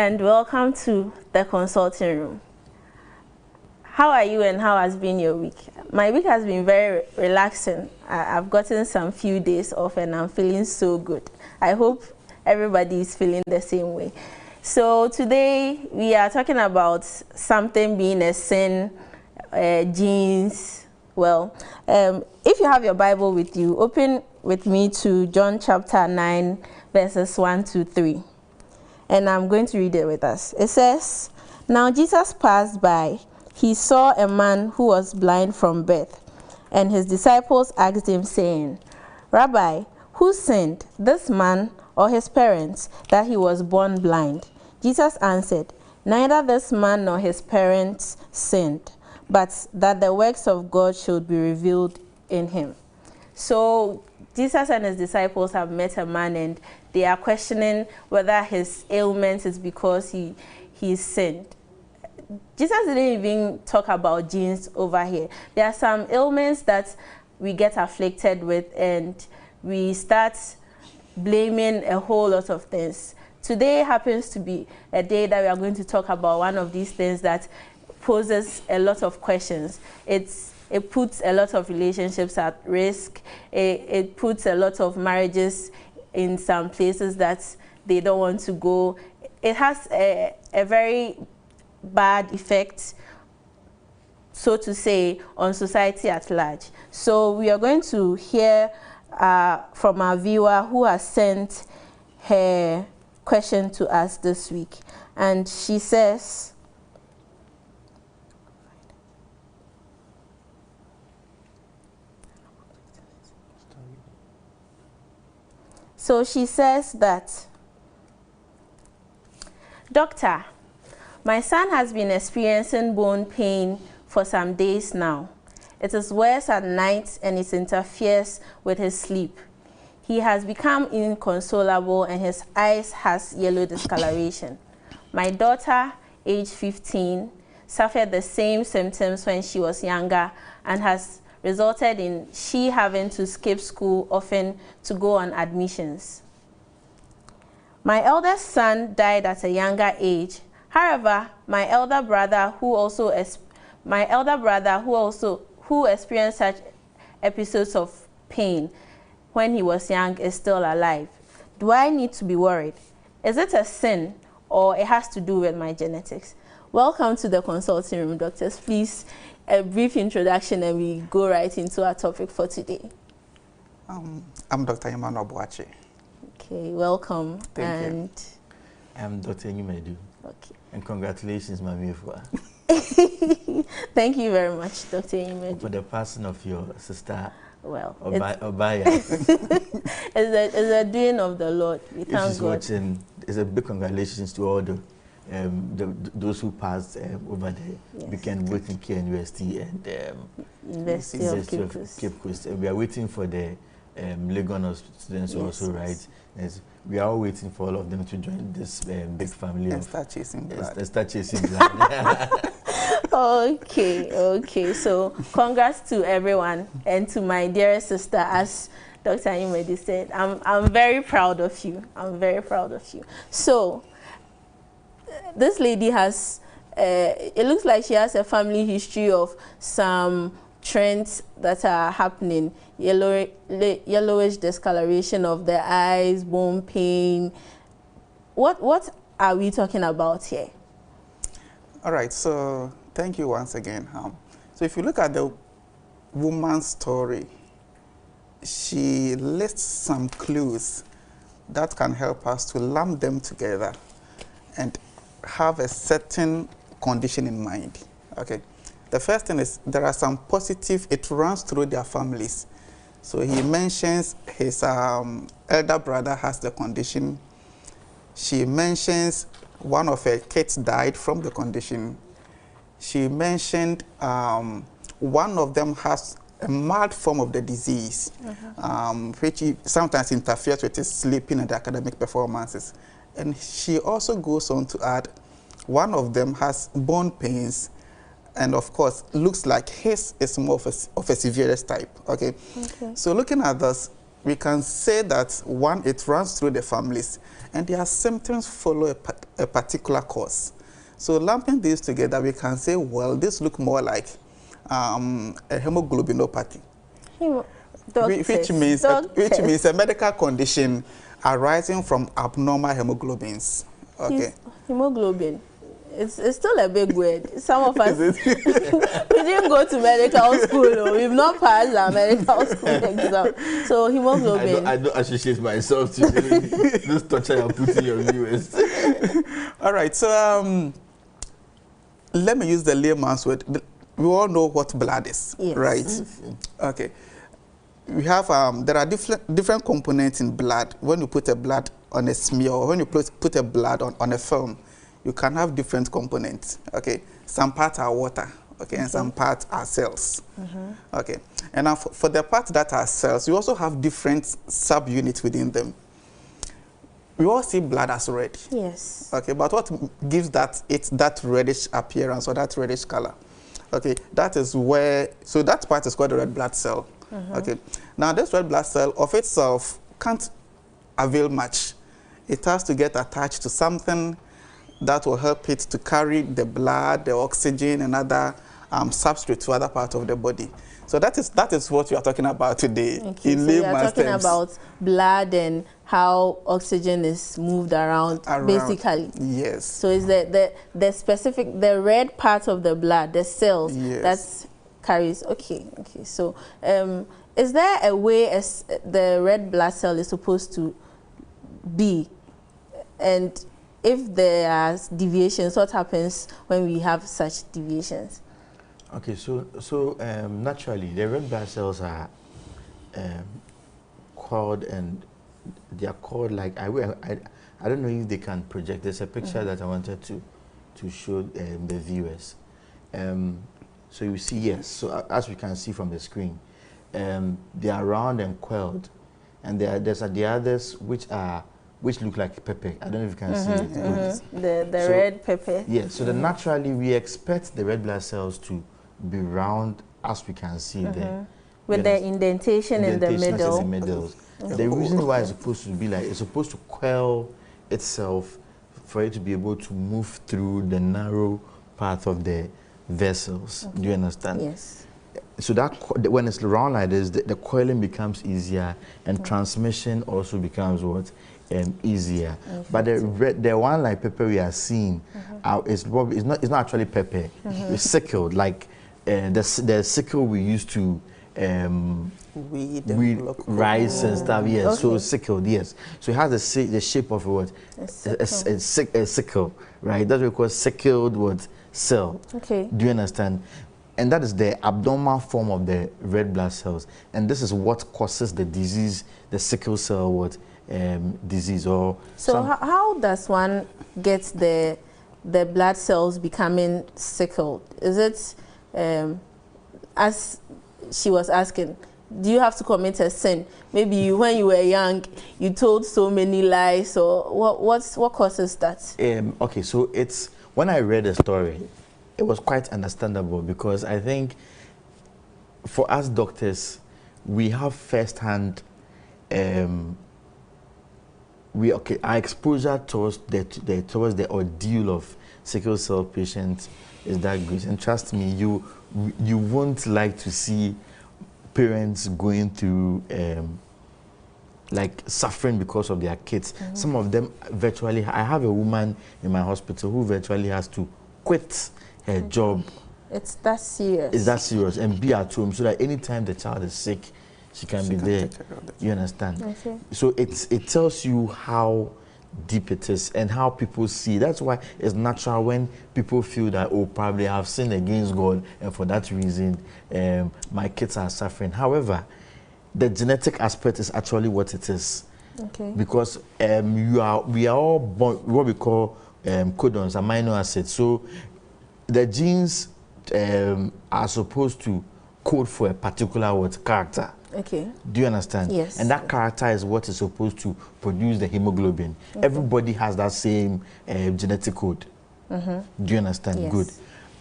and welcome to the consulting room. How are you and how has been your week? My week has been very relaxing. I've gotten some few days off and I'm feeling so good. I hope everybody is feeling the same way. So today we are talking about something being a sin, genes. Well, if you have your Bible with you, open with me to John chapter 9, verses 1 to 3. And I'm going to read it with us. It says, "Now Jesus passed by. He saw a man who was blind from birth. And his disciples asked him, saying, 'Rabbi, who sinned, this man or his parents, that he was born blind?' Jesus answered, 'Neither this man nor his parents sinned, but that the works of God should be revealed in him.'" So Jesus and his disciples have met a man and they are questioning whether his ailment is because he sinned. Jesus didn't even talk about genes over here. There are some ailments that we get afflicted with and we start blaming a whole lot of things. Today happens to be a day that we are going to talk about one of these things that poses a lot of questions. It puts a lot of relationships at risk. It puts a lot of marriages in some places that they don't want to go. It has a very bad effect, so to say, on society at large. So we are going to hear from our viewer who has sent her question to us this week. And she says, that, "Doctor, my son has been experiencing bone pain for some days now. It is worse at night and it interferes with his sleep. He has become inconsolable and his eyes has yellow discoloration. My daughter, age 15, suffered the same symptoms when she was younger and has resulted in she having to skip school often to go on admissions. My eldest son died at a younger age. However, my elder brother who experienced such episodes of pain when he was young is still alive. Do I need to be worried? Is it a sin or it has to do with my genetics?" Welcome to the consulting room, doctors. Please, a brief introduction and we go right into our topic for today. I'm Dr. Emmanuel Boache. Okay, welcome. Thank you. I'm Dr. Nyumedu. Okay. And congratulations, Mami Efua. Thank you very much, Dr. Nyumedu. For the passing of your sister, well, Obaya. it's a doing of the Lord. We thank God. If she's watching, it's a big congratulations to all those who passed over there. Yes. We can wait in KNUST and University of Cape Coast. We are waiting for the Legon students also, right? Yes. We are all waiting for all of them to join this big family and start chasing blood. Start chasing blood. Okay. So congrats to everyone and to my dearest sister, as Dr. Nyumedu said. I'm very proud of you. I'm very proud of you. So this lady has, it looks like she has a family history of some trends that are happening. Yellowish discoloration of the eyes, bone pain. What are we talking about here? All right, so thank you once again. So if you look at the woman's story, she lists some clues that can help us to lump them together and have a certain condition in mind. Okay. The first thing is there are some positive, it runs through their families. So he mentions his elder brother has the condition. She mentions one of her kids died from the condition. She mentioned one of them has a mild form of the disease, which sometimes interferes with his sleeping and academic performances. And she also goes on to add one of them has bone pains, and of course looks like his is more of a severest type. Okay. So looking at this, we can say that, one, it runs through the families, and their symptoms follow a particular course. So lumping these together, we can say, well, this look more like a hemoglobinopathy, which means a medical condition arising from abnormal hemoglobins. Okay. Hemoglobin. It's still a big word. Some of us, we didn't go to medical school. Or we've not passed our medical school exam. So hemoglobin. I don't associate myself to this torture you're putting your viewers. All right. So let me use the layman's word. We all know what blood is, yes. right? Mm-hmm. Okay. We have there are different components in blood. When you put a blood on a smear, or when you put a blood on a film, you can have different components. Okay, some parts are water. Okay, and some parts are cells. Okay, and now for the parts that are cells, you also have different subunits within them. We all see blood as red. Yes. Okay, but what gives that reddish appearance or that reddish color? Okay, that is where, so that part is called the red blood cell. Okay, now this red blood cell of itself can't avail much. It has to get attached to something that will help it to carry the blood, the oxygen, and other substrates to other parts of the body. So that is what we are talking about today. Okay, in so we are talking terms. about blood and how oxygen is moved around. Basically. Yes. So is the specific, the red part of the blood, the cells, yes. that carries. Okay. So is there a way the red blood cell is supposed to be? And if there are deviations, what happens when we have such deviations? Okay, so naturally, the red blood cells are called, and they are called like, I don't know if they can project. There's a picture that I wanted to show the viewers. So you see, yes, so as we can see from the screen, they are round and coiled, and there's the others which look like pepper. I don't know if you can see it. The red pepper. Yes, so naturally we expect the red blood cells to be round, as we can see there. With the indentation in the middle. The reason why it's supposed to be like, it's supposed to coil itself for it to be able to move through the narrow path of the vessels. Do you understand? Yes. So that when it's round like this, the coiling becomes easier, and transmission also becomes what? Easier. But the one like pepper we are seeing is not actually pepper. It's sickled, like the sickle we used to weed rice and stuff. Yes, okay. So sickled. Yes, so it has the shape of what? A sickle, right? That's what we call sickled what? Cell. Okay. Do you understand? And that is the abnormal form of the red blood cells, and this is what causes the disease, the sickle cell what disease. Or so how does one get the blood cells becoming sickled? Is it as she was asking, do you have to commit a sin? Maybe when you were young, you told so many lies, or what causes that? Okay, so it's when I read the story, it was quite understandable, because I think for us doctors, we have first-hand our exposure towards the ordeal of sickle cell patients is that great. And trust me, you won't like to see parents going through like suffering because of their kids. Some of them virtually, I have a woman in my hospital who virtually has to quit her job. It's that serious. It's that serious, and be at home so that anytime the child is sick, she can be there. You understand? Okay. So it tells you how deep it is and how people see. That's why it's natural when people feel that, oh, probably I've sinned against God, and for that reason my kids are suffering. However, the genetic aspect is actually what it is. Okay. Because we are all born what we call codons, amino acids. So the genes are supposed to code for a particular character. Okay. Do you understand? Yes. And that character is what is supposed to produce the hemoglobin. Okay. Everybody has that same genetic code. Do you understand? Yes. Good.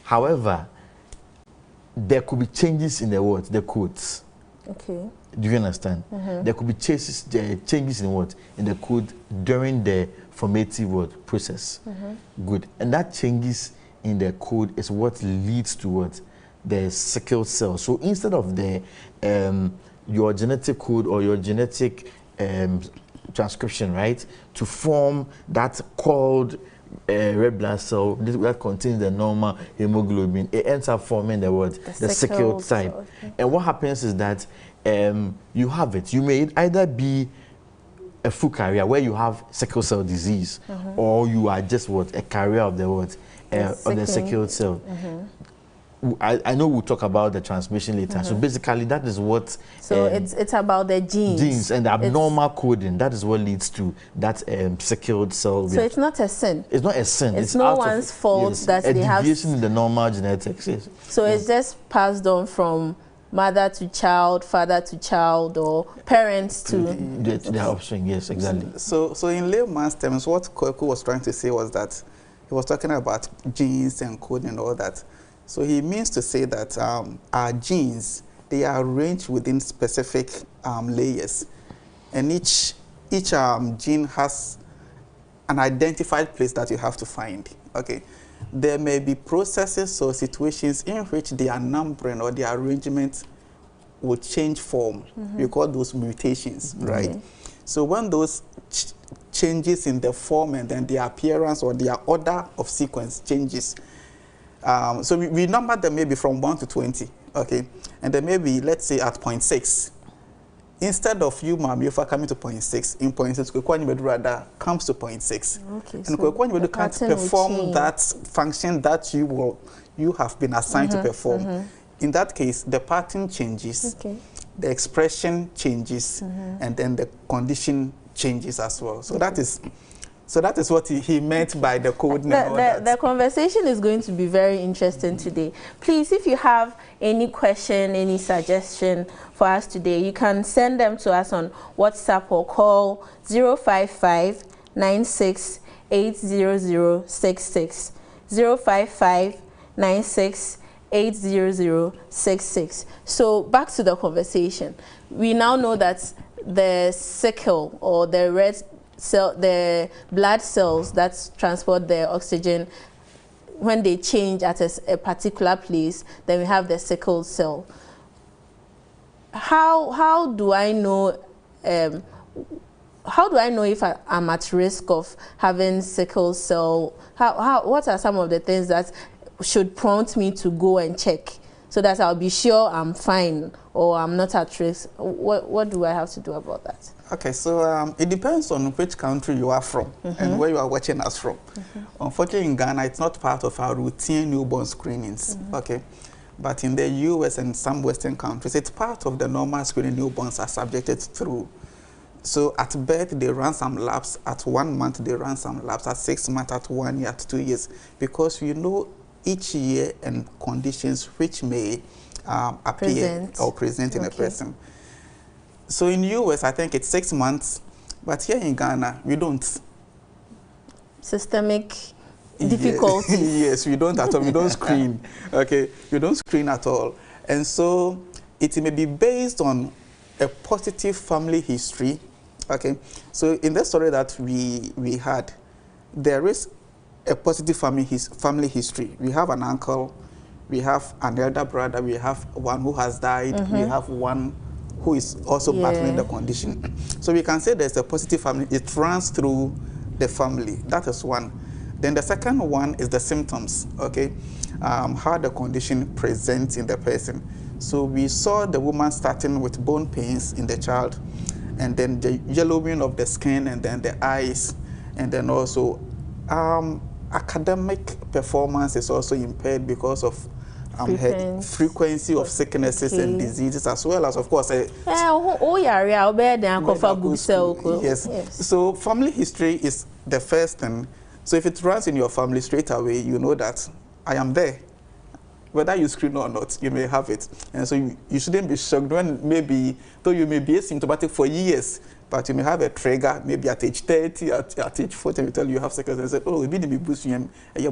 However, there could be changes in the codes. Okay. Do you understand? There could be changes in what? In the code during the formative what? Process. Good. And that changes in the code is what leads to what? The sickle cell. So instead of the your genetic code or your genetic transcription, right, to form that called red blood cell that contains the normal hemoglobin, it ends up forming the what? The sickle type. Okay. And what happens is that you have it. You may either be a full carrier where you have sickle cell disease, or you are just what? A carrier of the what? Of the sickle cell. I know we'll talk about the transmission later. So basically, that is what. So it's about the genes. Genes and the abnormal coding. That is what leads to that sickled cell. So it's not a sin. It's not a sin. It's no one's fault that they have. A deviation in the normal genetics. Yes. So it's just passed on from mother to child, father to child, or parents to their offspring. Yes, exactly. So in layman's terms, what Kweku was trying to say was that he was talking about genes and coding and all that. So he means to say that our genes, they are arranged within specific layers, and each gene has an identified place that you have to find. Okay, there may be processes or situations in which their numbering or their arrangement will change form. We call those mutations, right? So when those changes in the form and then the appearance or their order of sequence changes. So we number them maybe from 1 to 20, okay? And then maybe, let's say, at 0.6, instead of you, Ma'am, if coming to 0.6, in 0.6, Kwekwanyi rather comes to 0.6. Okay, and Kwekwanyi can't perform that function that you have been assigned to perform. In that case, the pattern changes, the expression changes, and then the condition changes as well. So that is what he meant by the code name. The conversation is going to be very interesting today. Please, if you have any question, any suggestion for us today, you can send them to us on WhatsApp or call 055 96 80066. 055 96 80066. So back to the conversation. We now know that the sickle or the red cell, the blood cells that transport the oxygen, when they change at a particular place, then we have the sickle cell. How do I know? How do I know if I'm at risk of having sickle cell? What are some of the things that should prompt me to go and check, so that I'll be sure I'm fine or I'm not at risk? What do I have to do about that? Okay, so it depends on which country you are from and where you are watching us from. Unfortunately, in Ghana, it's not part of our routine newborn screenings, okay? But in the US and some Western countries, it's part of the normal screening newborns are subjected through. So at birth, they run some labs. At 1 month, they run some labs. At 6 months, at 1 year, at 2 years. Because you know each year and conditions which may appear or present in a person. So in US, I think it's 6 months, but here in Ghana, we don't. Systemic difficulties. Yes, we don't at all. We don't screen. Okay, we don't screen at all. And so it may be based on a positive family history. Okay, so in the story that we had, there is a positive family history. We have an uncle, we have an elder brother, we have one who has died, we have one who is also battling the condition. So we can say there's a positive family. It runs through the family. That is one. Then the second one is the symptoms, okay? How the condition presents in the person. So we saw the woman starting with bone pains in the child, and then the yellowing of the skin, and then the eyes, and then also academic performance is also impaired because of frequency of sicknesses and diseases, as well as, of course, yes. So family history is the first thing. So if it runs in your family straight away, you know that I am there. Whether you screen or not, you may have it. And so you shouldn't be shocked when maybe, though you may be asymptomatic for years, But you may have a trigger, maybe at age 30, at age 40, we tell you have sickle cell, and say, oh, it didn't be boosting you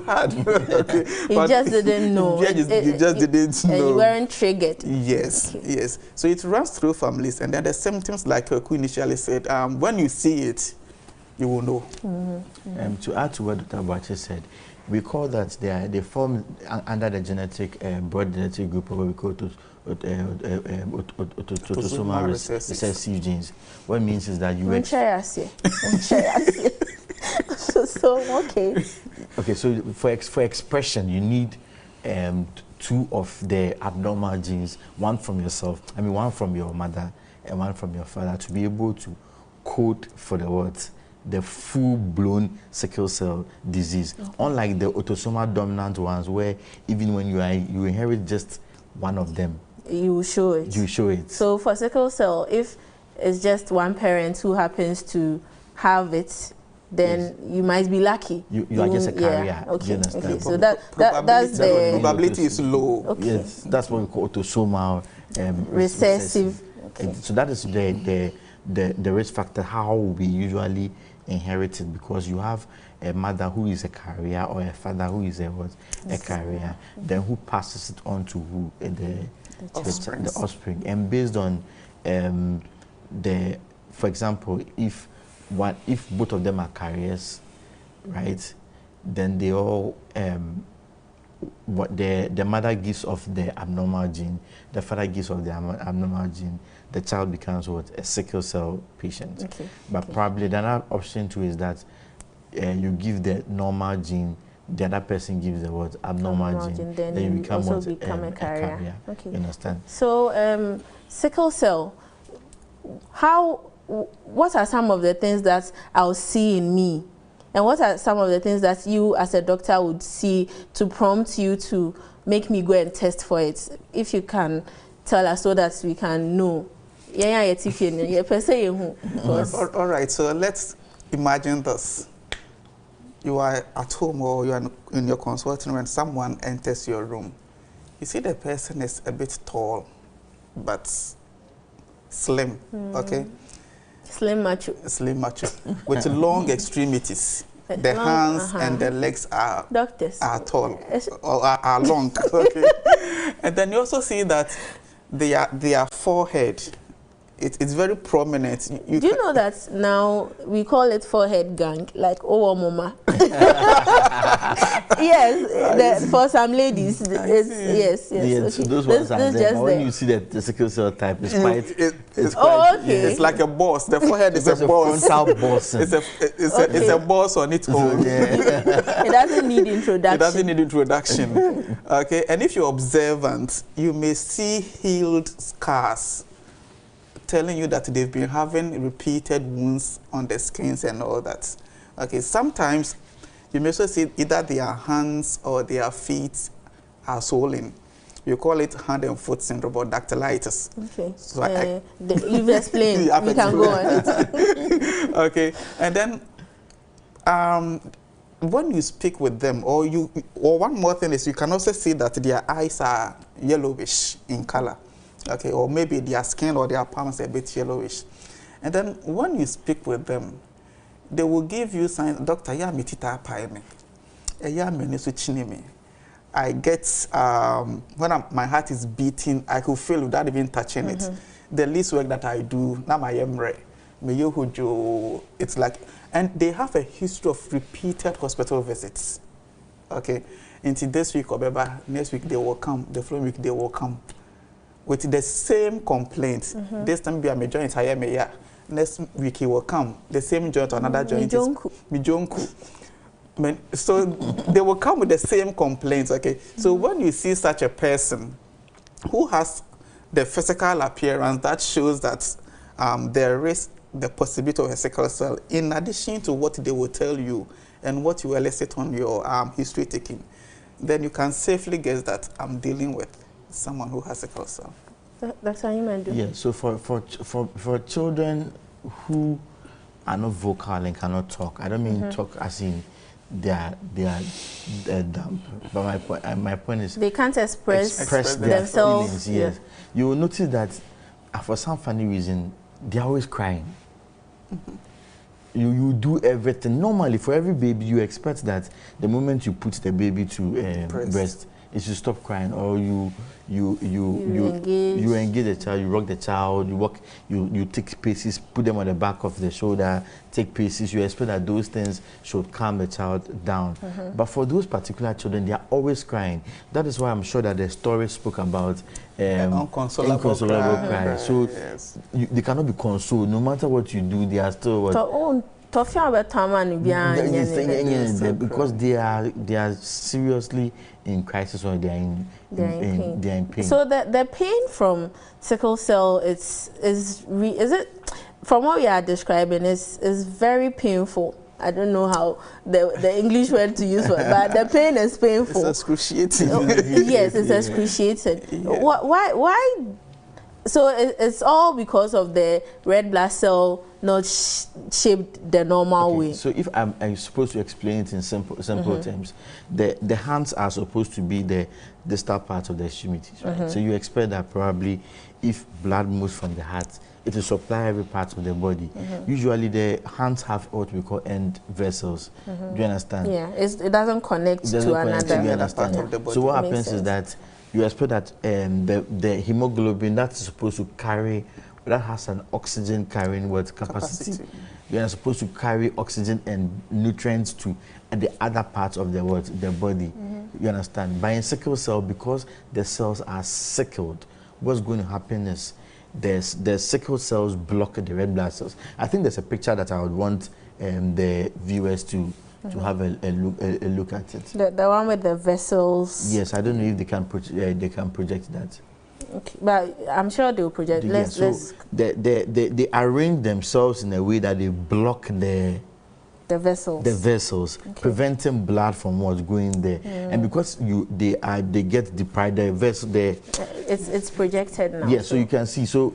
had. Okay. You just didn't know. You just didn't know. You weren't triggered. Yes, okay. Yes. So it runs through families, and then the symptoms, like Kweku initially said, when you see it, you will know. To add to what Dr. Boakye said, we call that they form under the genetic, broad genetic group of what we call autosomal recessive genes. What it means is that you okay, so for expression, you need 2 of the abnormal genes, one from yourself, one from your mother and one from your father, to be able to code for the words. The full-blown sickle cell disease, unlike the autosomal dominant ones, where even when you inherit just one of them, you show it. You show it. So for sickle cell, if it's just one parent who happens to have it, then you might be lucky. You are just a carrier. Yeah. Okay. You understand? Okay. So that's the probability is low. Okay. Yes, that's what we call autosomal recessive. Okay. So that is the risk factor, how we usually inherit it, because you have a mother who is a carrier or a father who is a carrier, then who passes it on to who? The offspring. And based on for example, if both of them are carriers, right, then they all what the mother gives of the abnormal gene, the father gives of the abnormal gene, the child becomes what? A sickle cell patient. Okay. But probably the other option too is that you give the normal gene, the other person gives the what? Abnormal gene. Then you become a carrier. Okay. You understand? So sickle cell, what are some of the things that I'll see in me? And what are some of the things that you as a doctor would see to prompt you to make me go and test for it? If you can tell us so that we can know. All right, so let's imagine this. You are at home or you are in your consulting room and someone enters your room. You see the person is a bit tall, but slim, okay? Slim macho. Slim macho. With long extremities. The hands and the legs are tall or are long. Okay. And then you also see that their forehead, it's very prominent. Do you know that now we call it forehead gang, like Mama? Yes, for some ladies, yes. Okay. So those ones are there. But when you see the sickle cell type, it's quite. It's like a boss. The forehead is a boss. Frontal boss. It's a boss on its own. It doesn't need introduction. Okay, and if you're observant, you may see healed scars, telling you that they've been having repeated wounds on the skins and all that. Okay, sometimes you may also see either their hands or their feet are swollen. You call it hand and foot syndrome or dactylitis. Okay. So you've explained. You can go on. Okay, and then when you speak with them, or one more thing is you can also see that their eyes are yellowish in color. Okay, or maybe their skin or their palms are a bit yellowish. And then when you speak with them, they will give you signs. Doctor, I get, when my heart is beating, I could feel without even touching it. The least work that I do, now I am ready. It's like, and they have a history of repeated hospital visits. Okay, until this week or next week they will come, the following week they will come with the same complaint. This time be a joint next week he will come, the same joint or another joint. Mijonku. So they will come with the same complaints. Okay, so when you see such a person who has the physical appearance that shows that there is the possibility of a sickle cell, in addition to what they will tell you and what you elicit on your history taking, then you can safely guess that I'm dealing with someone who has sickle cell. That's how you might do. Yeah. So for children who are not vocal and cannot talk, I don't mean talk as in they are dumb. But my point is they can't express their themselves. feelings. Yes. You will notice that for some funny reason, they're always crying. You do everything. Normally, for every baby, you expect that the moment you put the baby to breast, it should stop crying, or you engage the child, you rock the child, you take paces, put them on the back of the shoulder, take paces. You expect that those things should calm the child down. But for those particular children, they are always crying. That is why I'm sure that the story spoke about inconsolable cry. So yes, they cannot be consoled. No matter what you do, they are still what. Because they are seriously in crisis, or they are in pain. So the pain from sickle cell is it, from what we are describing, is very painful. I don't know how the English word to use for it, but the pain is painful. It's excruciating. Yes, it's excruciating. Yeah. Why? So it's all because of the red blood cell not shaped the normal way. So if I'm supposed to explain it in simple terms, the hands are supposed to be the distal part of the extremities, right? So you expect that probably if blood moves from the heart, it will supply every part of the body. Usually the hands have what we call end vessels. Do you understand? Yeah, it doesn't connect to another part of the body. So what happens is that you expect that the hemoglobin that's supposed to carry, that has an oxygen carrying capacity. You are supposed to carry oxygen and nutrients to the other parts of the body. You understand? But in sickle cell, because the cells are sickled, what's going to happen is the sickle cells block the red blood cells. I think there's a picture that I would want the viewers to have a look at it. The one with the vessels. Yes, I don't know if they can project that. Okay, but I'm sure they'll project. They arrange themselves in a way that they block the vessels, preventing blood from what's going there. And because they get deprived, the vessel it's projected now. Yeah, so you can see. So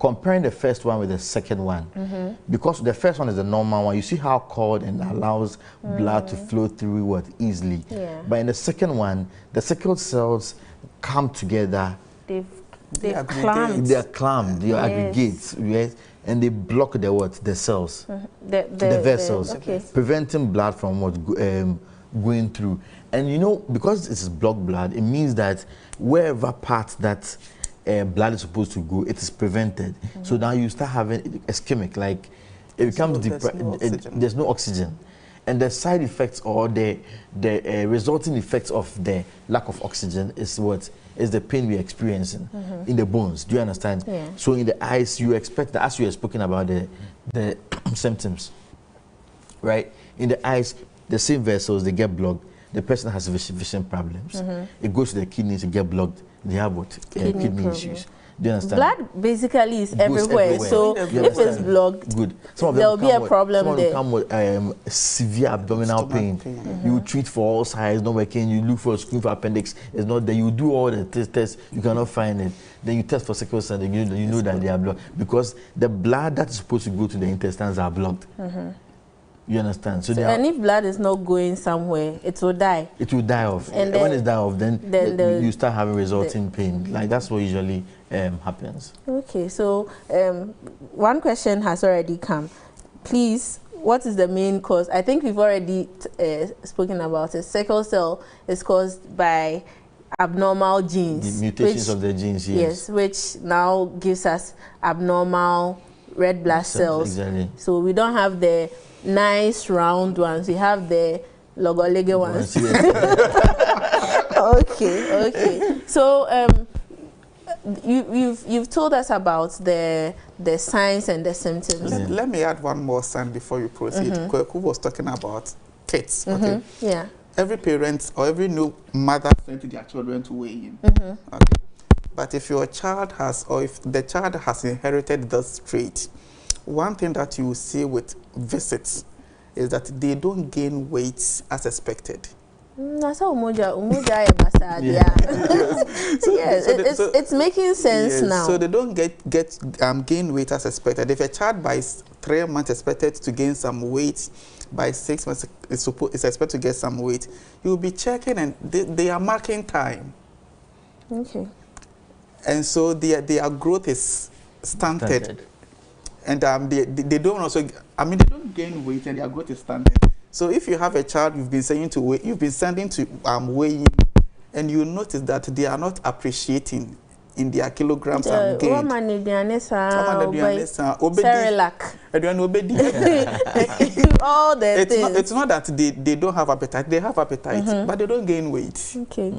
comparing the first one with the second one, because the first one is the normal one, you see how cold and allows blood to flow through easily. Yeah. But in the second one, the sickle cells come together. They're clamped. They are clamped. They aggregate, yes, and they block the cells, the vessels, preventing blood from going through. And you know, because it's blocked blood, it means that wherever part that blood is supposed to go, it is prevented. So now you start having ischemic, like it becomes there's no oxygen. And the side effects or the resulting effects of the lack of oxygen is the pain we're experiencing in the bones. Do you understand? Yeah. So in the eyes, you expect that, as you have spoken about the symptoms, right? In the eyes, the same vessels, they get blocked. The person has vision problems. It goes to the kidneys, it get blocked. They have kidney issues. Do you understand? Blood basically is everywhere. So if it's blocked, there will be a problem there. Some of them come with severe abdominal pain. You treat for all sides, not working. You look for a screen for appendix, it's not there. You do all the tests, you cannot find it. Then you test for sickle cell, and you know that they are blocked because the blood that is supposed to go to the intestines are blocked. You understand? So and if blood is not going somewhere, it will die. It will die off. And when it's die off, then you start having resulting pain. Like that's what usually happens. Okay, so one question has already come. Please, what is the main cause? I think we've already spoken about it. Sickle cell is caused by abnormal genes. The mutations of the genes, yes. Which now gives us abnormal red blood cells. Exactly. So we don't have the nice round ones, we have the logolege ones. Okay. So you've told us about the signs and the symptoms. Let me add one more sign before you proceed. Kweku was talking about kids. Okay. Yeah. Every parent or every new mother sends their children to weigh in. Okay. But if your child has, or if the child has inherited this trait, one thing that you see with visits is that they don't gain weight as expected. It's making sense now. So they don't gain weight as expected. If a child by 3 months expected to gain some weight, by 6 months is expected to get some weight, you'll be checking and they are marking time. Okay. And so their growth is stunted. And they don't also, I mean, they don't gain weight and their growth is stunted. So if you have a child you've been sending to weighing, and you notice that they are not appreciating in their kilograms and gained. All the things. It's not that they don't have appetite. They have appetite, but they don't gain weight. Okay.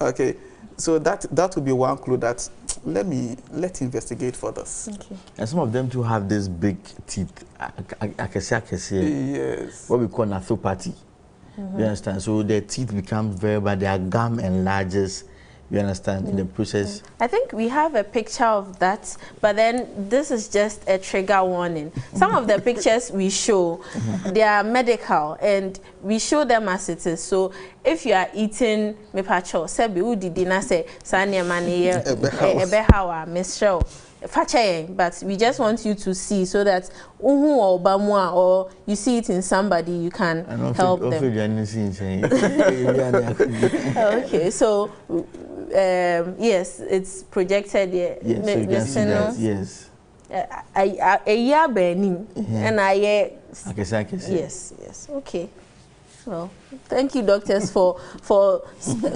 Okay. So that would be one clue that let's investigate for this. Okay. And some of them too have this big teeth. I can say. Yes. What we call nathopathy. You understand? So their teeth become very bad. Their gum enlarges. You understand? In the process. I think we have a picture of that, but then this is just a trigger warning. Some of the pictures we show, they are medical, and we show them as it is. So if you are eating mepacho, sebi udi dina se sanya mani ebehawa misho. But we just want you to see so that or you see it in somebody, you can help them. Okay, so yes, it's projected here. Yes, so you can see that, yes. A year burning, and yes. Okay. Well, thank you, doctors, for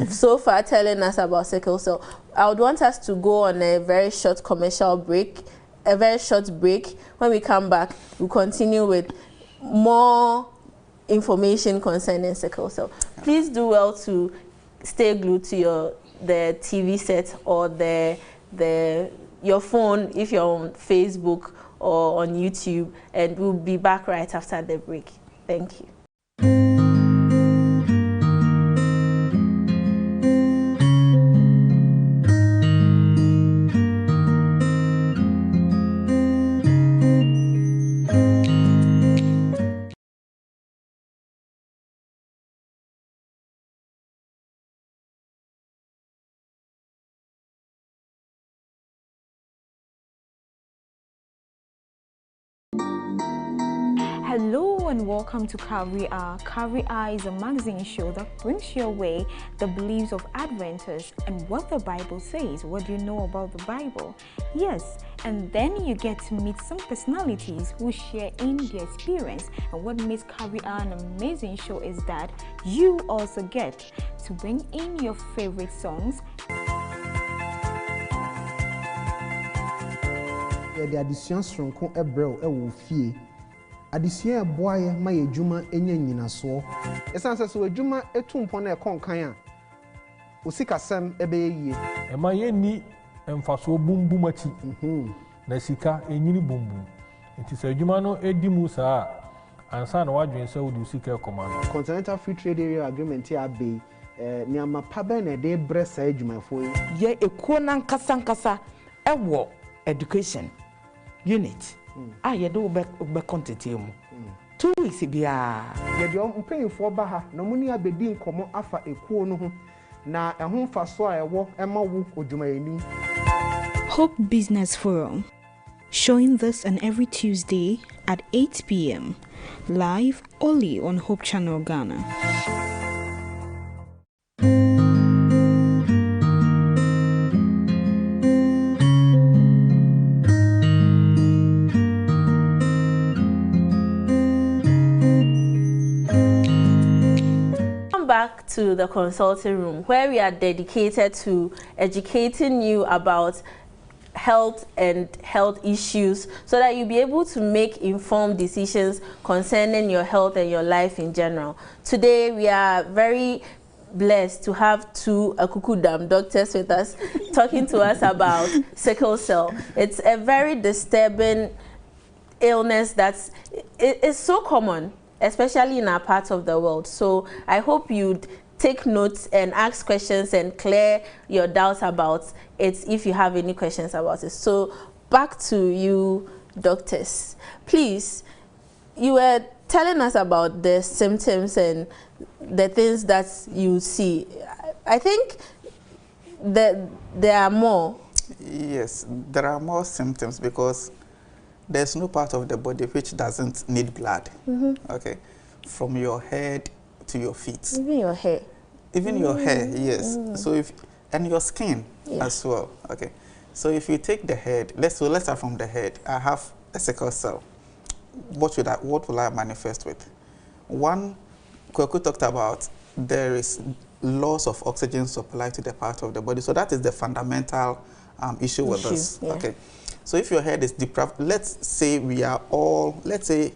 so far telling us about sickle cell. I would want us to go on a very short commercial break, a very short break. When we come back, we'll continue with more information concerning sickle cell. Please do well to stay glued to the TV set or your phone if you're on Facebook or on YouTube, and we'll be back right after the break. Thank you. Hello and welcome to Calvary Hour. Calvary Hour is a magazine show that brings your way the beliefs of Adventists and what the Bible says. What do you know about the Bible? Yes, and then you get to meet some personalities who share in their experience. And what makes Calvary Hour an amazing show is that you also get to bring in your favorite songs. The additions from Ebro fee. Addition boy my juma enya so. Esanse so juma etumpo na ekonkan a. Osikasem ebe ye. E ma ye ni emfaso bumbum ati. Na sika enyini bumbum. Nti se juma no edi mu saa ansa na wadwen se wodi sika ekoma no. Continental Free Trade Area Agreement ya be niama pabe na de bresa adwumafo ye ekuo na nkasa ewo education unit ye do be content mu 2 weeks bia ye de mpanyinfo ba ha na muni abedi nkomo afa ekuo no ho na ehun faso a ewo emawo odwumayeni. Hope Business Forum, showing this on every Tuesday at 8 p.m. live only on Hope Channel Ghana. Back to the consulting room, where we are dedicated to educating you about health and health issues so that you'll be able to make informed decisions concerning your health and your life in general. Today we are very blessed to have two Akukudam doctors with us talking to us about sickle cell. It's a very disturbing illness it's so common, especially in our part of the world. So I hope you'd take notes and ask questions and clear your doubts about it if you have any questions about it. So back to you, doctors. Please, you were telling us about the symptoms and the things that you see. I think that there are more. Yes, there are more symptoms because there's no part of the body which doesn't need blood. Okay, from your head to your feet. Even your hair. Even your hair, yes. So and your skin as well. Okay, So if you take the head, let's start from the head. I have a sickle cell. What will I manifest with? One, Kweku talked about, there is loss of oxygen supply to the part of the body. So that is the fundamental issue with us. Yeah. Okay. So if your head is deprived, let's say we are all, let's say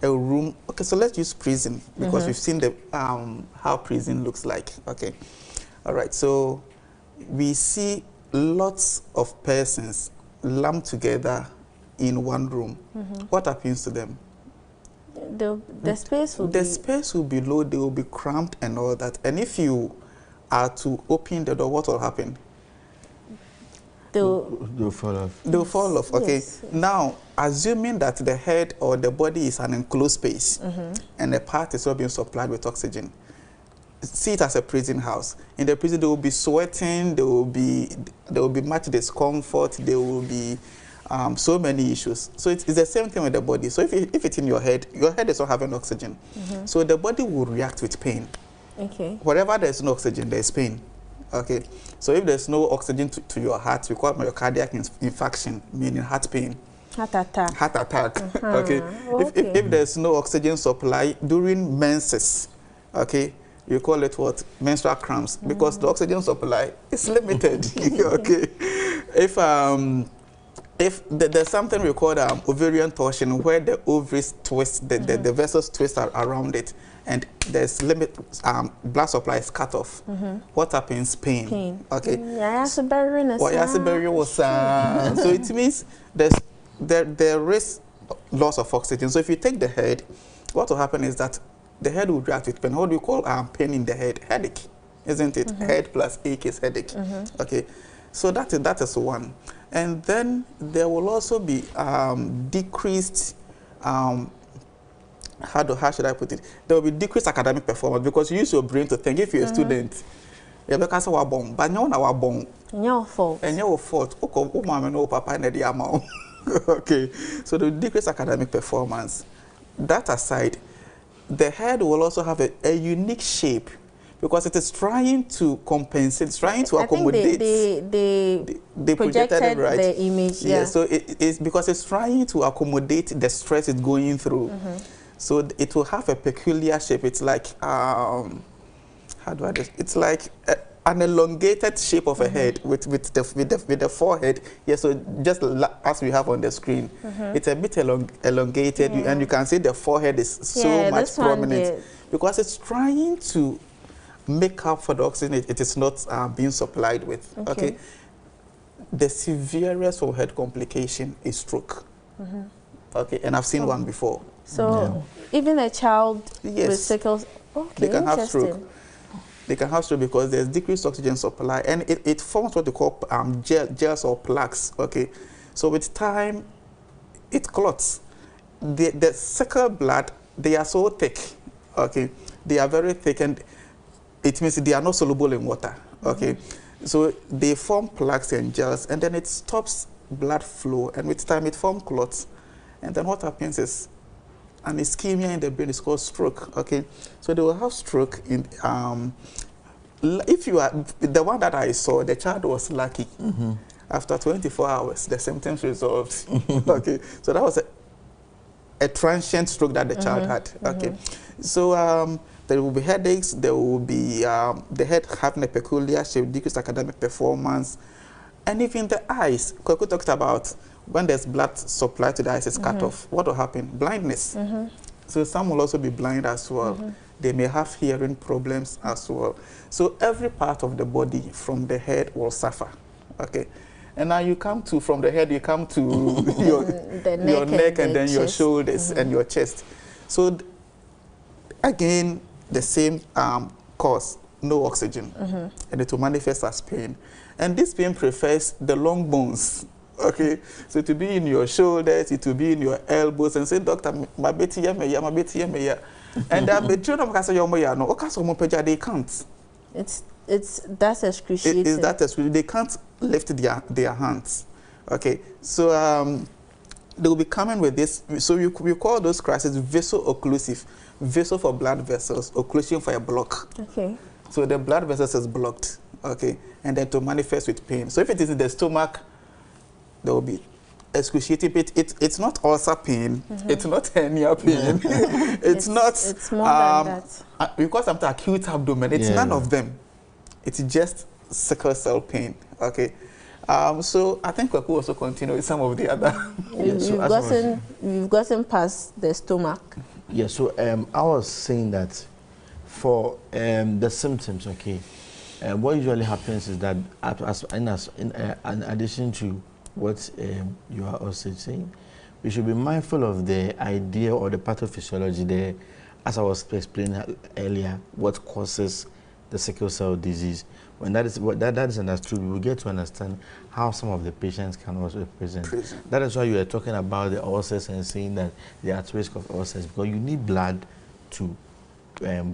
a room. Okay, so let's use prison because we've seen the how prison looks like. Okay. All right. So we see lots of persons lumped together in one room. What happens to them? The space will be low, they will be cramped and all that. And if you are to open the door, what will happen? They'll fall off. They'll fall off, okay. Yes. Now, assuming that the head or the body is an enclosed space and the part is not being supplied with oxygen, see it as a prison house. In the prison, they will be sweating, there will be much discomfort, there will be so many issues. So it's the same thing with the body. So if it's in your head is not having oxygen. So the body will react with pain. Okay. Wherever there's no oxygen, there's pain. Okay. So if there's no oxygen to your heart, we call it myocardial infarction, meaning heart pain. Heart attack. Heart attack. Okay. If there's no oxygen supply during menses, okay, you call it what? Menstrual cramps, because the oxygen supply is limited. Okay. If there's something we call ovarian torsion, where the ovaries twist, the vessels twist around it, and there's blood supply is cut off. What happens? Pain. Okay. So it means there is loss of oxygen. So if you take the head, what will happen is that the head will react with pain. What do you call pain in the head? Headache, isn't it? Head plus ache is headache. Okay. So that is one. And then there will also be decreased, how should I put it? There will be decreased academic performance because you use your brain to think. If you're a student, you're because of bomb, but no one your fault. And your fault. Okay. So the decreased academic performance. That aside, the head will also have a unique shape, because it is trying to compensate, it's trying to accommodate. They projected it, right? The image. Yeah. So it's because it's trying to accommodate the stress it's going through. So it will have a peculiar shape. It's like how do I do it? It's like an elongated shape of a head with the forehead. Yeah. So just as we have on the screen, it's a bit elongated, and you can see the forehead is so much prominent because it's trying to make up for the oxygen it is not being supplied with. Okay. The severest of head complication is stroke. Okay, and I've seen one before. So even a child with sickle, they can have stroke. They can have stroke because there's decreased oxygen supply, and it forms what they call gels or plaques. Okay, so with time, it clots. The sickle blood, they are so thick. Okay, they are very thick, and it means they are not soluble in water. Okay, so they form plaques and gels, and then it stops blood flow, and with time it forms clots, and then what happens is an ischemia in the brain is called stroke. Okay, so they will have stroke in if you are the one that I saw, the child was lucky. After 24 hours, the symptoms resolved. Okay, so that was a transient stroke that the child had. Okay, so there will be headaches, there will be the head having a peculiar shape, decreased academic performance, and even the eyes. Kweku talked about when there's blood supply to the eyes is cut off, what will happen? Blindness. So some will also be blind as well. They may have hearing problems as well. So every part of the body from the head will suffer. Okay. And now you come to, from the head, you come to your neck and then your shoulders and your chest. So again, the same cause, no oxygen, and it will manifest as pain. And this pain prefers the long bones. Okay, so to be in your shoulders, it will be in your elbows, and say, doctor, my baby, my baby, and they can't. That's excruciating. It's that excruciating. They can't lift their hands. Okay, so they will be coming with this. So we call those crises vaso-occlusive. Vessel for blood vessels, occlusion for a block. Okay. So the blood vessels is blocked. Okay, and then to manifest with pain. So if it is in the stomach, there will be excruciating pain. It's not ulcer pain. It's not hernia pain. it's not. It's more than that. We call something acute abdomen. It's none of them. It's just sickle cell pain. Okay. So I think we could also continue with some of the other. We've gotten past the stomach. Yeah. So I was saying that for the symptoms, okay, what usually happens is that in addition to what you are also saying, we should be mindful of the idea or the pathophysiology there, as I was explaining earlier, what causes the sickle cell disease. When that is understood, we will get to understand how some of the patients can also present. That is why you are talking about the ulcers and saying that they are at risk of ulcers, because you need blood to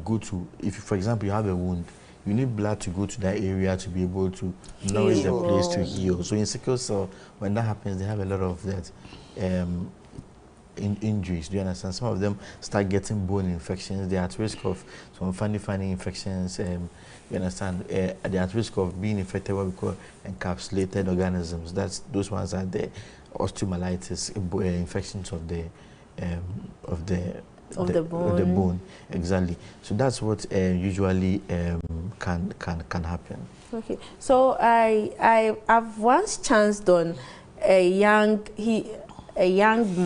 go to, if for example you have a wound, you need blood to go to that area to be able to nourish the place to heal. So in sickle cell, when that happens, they have a lot of that injuries. Do you understand? Some of them start getting bone infections. They are at risk of some funny infections. You understand? They are at risk of being infected what we call encapsulated organisms. Those ones are the osteomyelitis, infections of the bone. Exactly. So that's what usually can happen. Okay. So I've once chanced on a young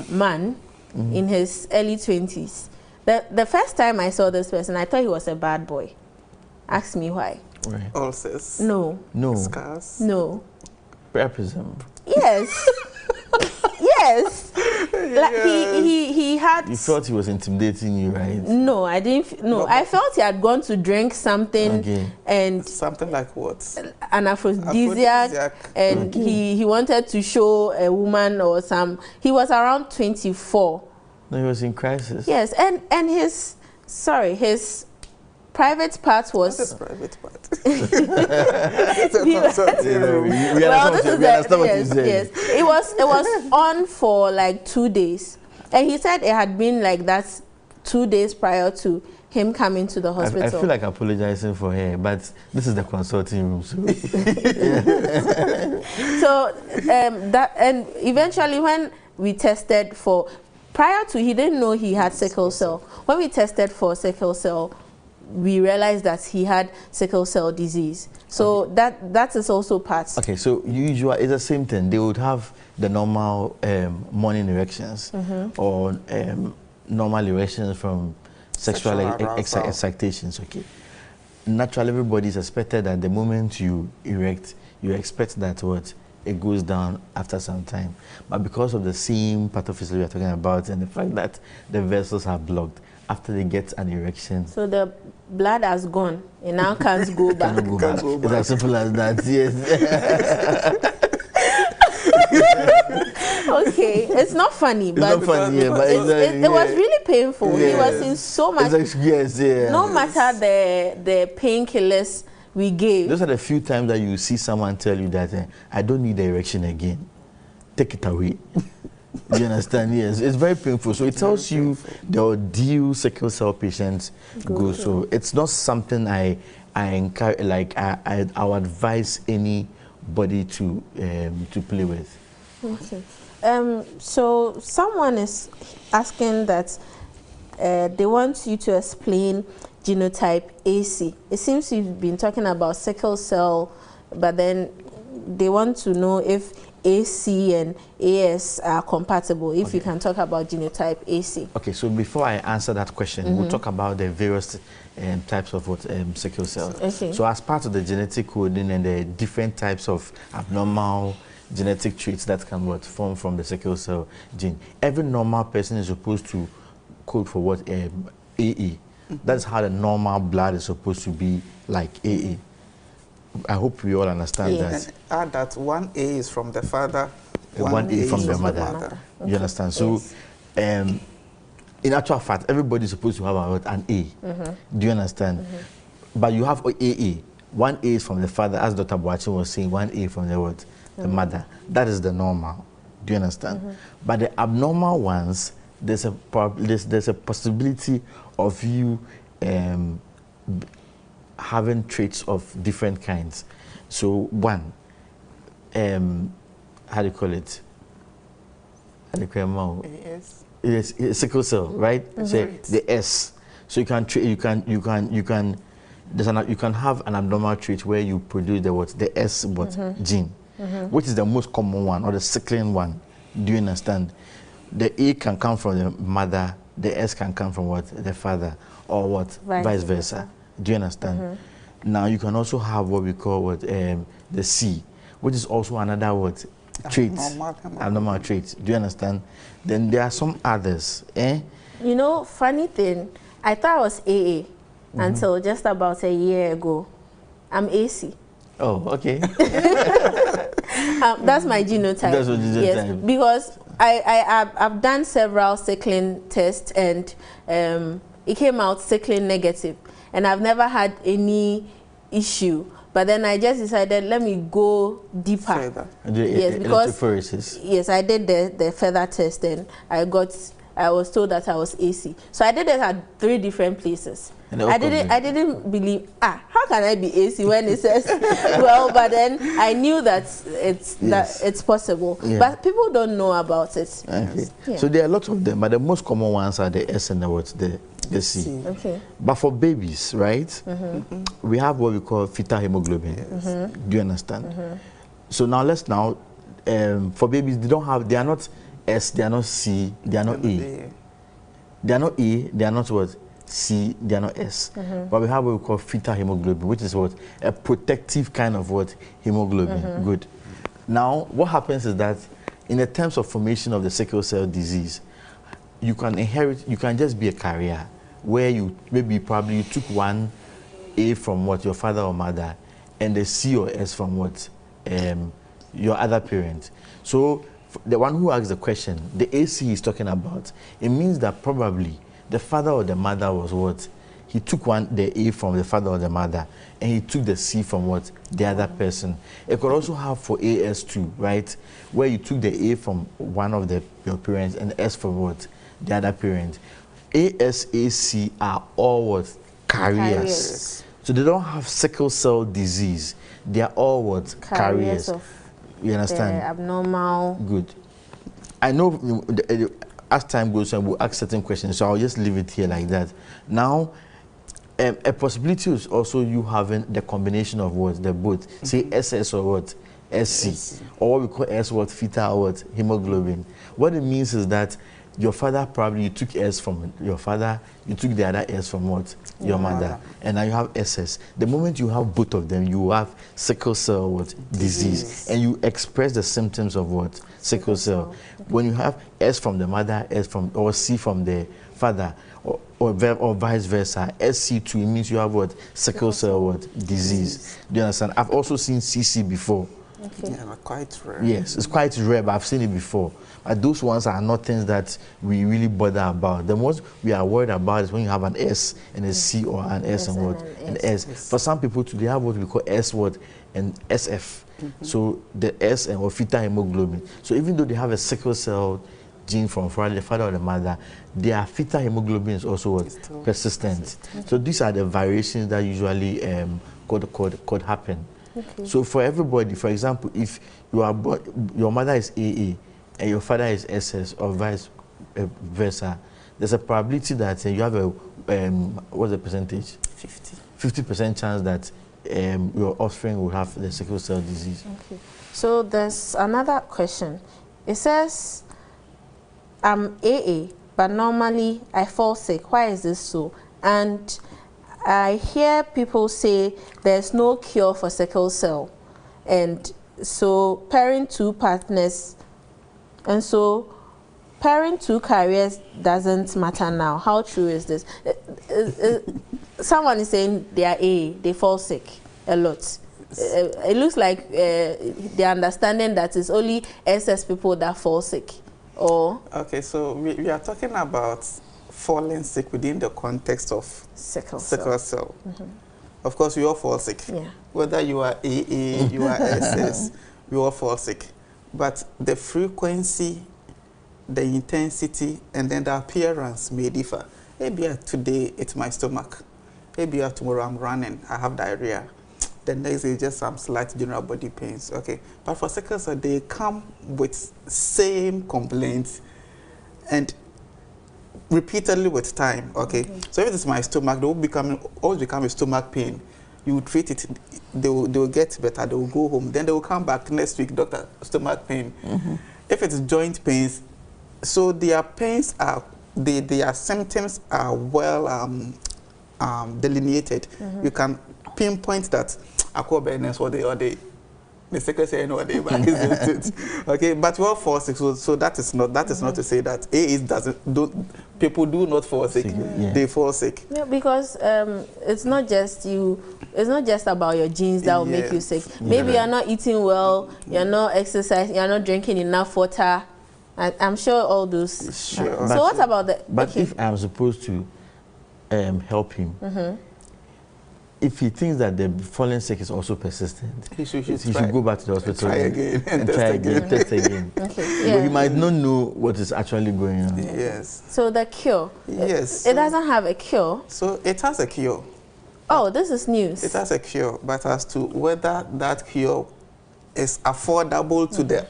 man in his early 20s. The first time I saw this person, I thought he was a bad boy. Ask me why. Right. Ulcers. No. Scars. No. Priapism. Yes. Yes. Like he had. You thought he was intimidating you, right? No, I didn't. No, I felt he had gone to drink something and something like what? An aphrodisiac, and he wanted to show a woman or some. He was around 24. No, he was in crisis. Yes, and his private part was. What's a private part? Yes. It was on for like 2 days, and he said it had been like that 2 days prior to him coming to the hospital. I feel like apologizing for her, but this is the consulting room, so. So that, and eventually when we tested for, prior to, he didn't know he had sickle cell. When we tested for sickle cell, we realized that he had sickle cell disease. So that is also part. Okay, so usually it's the same thing. They would have the normal morning erections or normal erections from sexual excitations. Okay. Naturally, everybody is expected that the moment you erect, you expect that it goes down after some time. But because of the same pathophysiology we are talking about and the fact that the vessels are blocked, after they get an erection. So the blood has gone, and now can't go back. Can't go back. It's as simple as that, yes. Okay, it's not funny, but it's not funny, yeah, but it was really painful. Yeah. He was in so much. Yes, yeah. No matter the painkillers we gave. Those are the few times that you see someone tell you that I don't need the erection again. Take it away. You understand? Yes, it's very painful. So it tells you the ordeal sickle cell patients go. So it's not something I encourage. Like I would advise anybody to play with. Okay. So someone is asking that they want you to explain genotype AC. It seems you've been talking about sickle cell, but then they want to know if AC and AS are compatible, if you can talk about genotype AC. Okay, so before I answer that question, we'll talk about the various types of sickle cell. Okay. So as part of the genetic coding and the different types of abnormal genetic traits that can form from the sickle cell gene, every normal person is supposed to code for AA. That's how the normal blood is supposed to be like AA. I hope we all understand that. And add that 1A is from the father, 1A from the mother. You understand? So, in actual fact, everybody is supposed to have an A. Do you understand? But you have AA. 1A is from the father, as Dr. Boachi was saying, 1A from the mother. That is the normal. Do you understand? But the abnormal ones, there's a possibility of you having traits of different kinds. So one, how do you call it? How do you call it? AS. Yes, sickle cell, right? So the S. So you can you can have an abnormal trait where you produce the S gene, which is the most common one or the sickling one. Do you understand? The A can come from the mother, the S can come from the father, or vice versa. Do you understand? Now you can also have what we call the C, which is also another trait, abnormal trait. Do you understand? Then there are some others. You know, funny thing, I thought I was AA until just about a year ago. I'm AC. Oh, okay. That's my genotype. That's what genotype. Yes, because I've done several sickling tests and it came out sickling negative, and I've never had any issue. But then I just decided, let me go deeper. Further. Yes, because yes, I did the further test and I was told that I was AC. So I did it at 3 different places. I didn't believe, how can I be AC when it says, well, but then I knew that it's possible. Yeah. But people don't know about it. Okay. Yeah. So there are lots of them, but the most common ones are the S and the C. Okay. But for babies, right, we have what we call fetal hemoglobin. Yes. Do you understand? So now for babies, they are not S, they are not C, they are not A. They are not A, they are not what? C, they are not S. But we have what we call fetal hemoglobin, which is a protective kind of hemoglobin. Good. Now, what happens is that in the terms of formation of the sickle cell disease, you can just be a carrier where you took one A from your father or mother, and the C or S from your other parent. So the one who asked the question, the AC he's talking about, it means that probably the father or the mother was he took the A from the father or the mother, and he took the C from the other person. It could also have for AS2, right, where you took the A from one of your parents and the S from the other parent. AS, AC are all carriers. So they don't have sickle cell disease. They are all carriers. Of you understand? Abnormal. Good. I know as time goes on, we'll ask certain questions, so I'll just leave it here like that. Now, a possibility is also you having the combination of the both. Say SS or SC, or what we call S fetal hemoglobin. What it means is that your father probably, you took S from your father, you took the other S from your mother, and now you have SS. The moment you have both of them, you have sickle cell disease, and you express the symptoms of sickle cell. When you have S from the mother, or C from the father, or vice versa, SC2, it means you have sickle cell disease. Do you understand? I've also seen CC before. Okay. Yeah, quite rare. Yes, it's quite rare, but I've seen it before. But those ones are not things that we really bother about. The most we are worried about is when you have an S and a C, or an S and an S. For some people, they have what we call S and SF. So the S and fetal hemoglobin. So even though they have a sickle cell gene from the father or the mother, their fetal hemoglobin is also persistent. So these are the variations that usually could happen. Okay. So for everybody, for example, if your mother is AA and your father is SS, or vice versa, there's a probability that you have what's the percentage? 50% chance that your offspring will have the sickle cell disease. Okay. So there's another question. It says, I'm AA, but normally I fall sick. Why is this so? And I hear people say there's no cure for sickle cell, and so pairing 2 partners, and so pairing 2 carriers doesn't matter now. How true is this? Someone is saying they are AA, they fall sick a lot. It looks like they're understanding that it's only SS people that fall sick. Or okay, so we are talking about falling sick within the context of sickle cell. Of course, we all fall sick. Yeah. Whether you are AA, you are SS, we all fall sick. But the frequency, the intensity, and then the appearance may differ. Maybe today it's my stomach. Maybe tomorrow I'm running, I have diarrhea. The next day, just some slight general body pains. Okay, but for sickle cell, they come with same complaints and repeatedly with time. Okay, so if it is my stomach, they will always become a stomach pain. You will treat it, they will get better, they will go home, then they will come back next week, doctor, stomach pain. If it's joint pains, so their pains are, their symptoms are well delineated. You can pinpoint that aquabareness or the secretary or the isn't it? Okay, but we all fall sick, so that is not to say that people do not fall sick. They fall sick. Yeah, because it's not just you. It's not just about your genes that will make you sick. Maybe you're not eating well, you're not exercising, you're not drinking enough water. I'm sure all those. Sure. So what about the? But if I'm supposed to help him, if he thinks that the falling sick is also persistent, he should go back to the hospital try again and test again. Okay. But he might not know what is actually going on. Yes. So the cure. Yes. It doesn't have a cure. So it has a cure. Oh, this is news. It has a cure, but as to whether that cure is affordable to the